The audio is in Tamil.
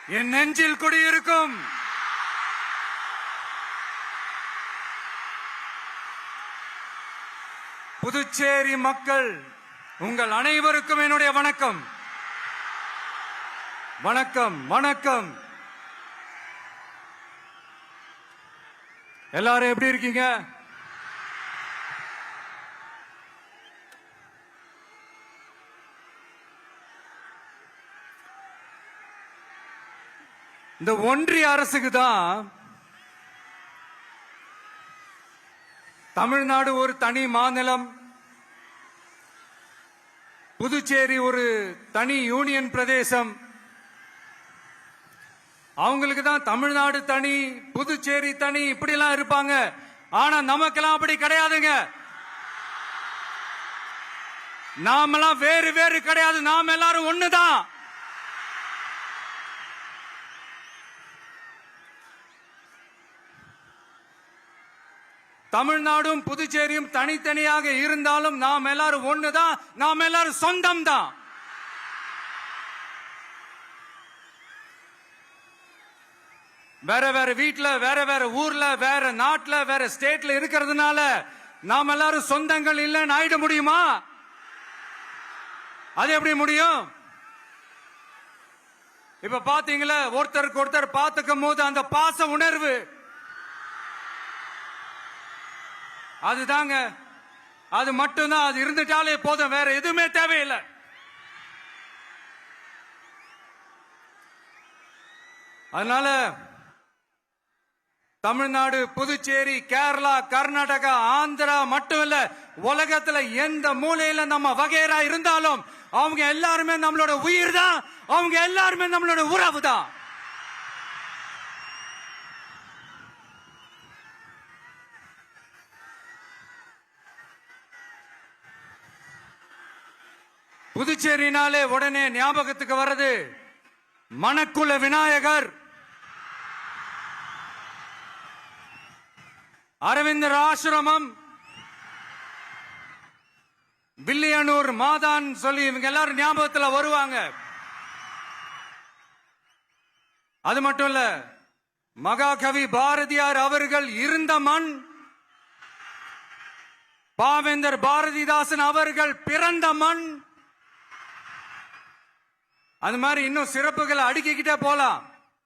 என் நெஞ்சில் குடியிருக்கும் புதுச்சேரி மக்கள் உங்கள் அனைவருக்கும் என்னுடைய வணக்கம். வணக்கம் வணக்கம். எல்லாரும் எப்படி இருக்கீங்க? இந்த ஒன்றிய அரசுக்கு தான் தமிழ்நாடு ஒரு தனி மாநிலம், புதுச்சேரி ஒரு தனி யூனியன் பிரதேசம். அவங்களுக்கு தான் தமிழ்நாடு தனி, புதுச்சேரி தனி, இப்படி எல்லாம் இருப்பாங்க. ஆனா நமக்கெல்லாம் அப்படி கிடையாதுங்க. நாமெல்லாம் வேறு வேறு கிடையாது. நாம் எல்லாரும் ஒண்ணுதான். தமிழ்நாடும் புதுச்சேரியும் தனித்தனியாக இருந்தாலும் நாம் எல்லாரும் ஒண்ணுதான். நாம் எல்லாரும் சொந்தம் தான். வேற வேற வீட்டுல, வேற வேற ஊர்ல, வேற நாட்டுல, வேற ஸ்டேட்ல இருக்கிறதுனால நாம் எல்லாரும் சொந்தங்கள் இல்லைன்னு ஆயிட முடியுமா? அது எப்படி முடியும்? இப்ப பாத்தீங்களா, ஒருத்தருக்கு ஒருத்தர் பார்த்துக்கும் போது அந்த பாச உணர்வு, அதுதாங்க. அது மட்டும்தான். அது இருந்துட்டாலே போதும், வேற எதுவுமே தேவையில்லை. அதனால தமிழ்நாடு, புதுச்சேரி, கேரளா, கர்நாடகா, ஆந்திரா மட்டும் இல்ல, உலகத்துல எந்த மூலையில நம்ம வகைரா இருந்தாலும் அவங்க எல்லாருமே நம்மளோட உயிர் தான். அவங்க எல்லாருமே நம்மளோட உறவு தான். புதுச்சேரினாலே உடனே ஞாபகத்துக்கு வர்றது மணக்குள விநாயகர், அரவிந்தர் ஆசிரமம், வில்லியனூர் மாதான் சொல்லி இவங்க எல்லாரும் ஞாபகத்தில் வருவாங்க. அது மட்டும் இல்ல, மகாகவி பாரதியார் அவர்கள் இருந்த மண், பாவேந்தர் பாரதிதாசன் அவர்கள் பிறந்த மண். அது மாதிரி இன்னும் சிறப்புகளை அடுக்கிக்கிட்டே போலாம்.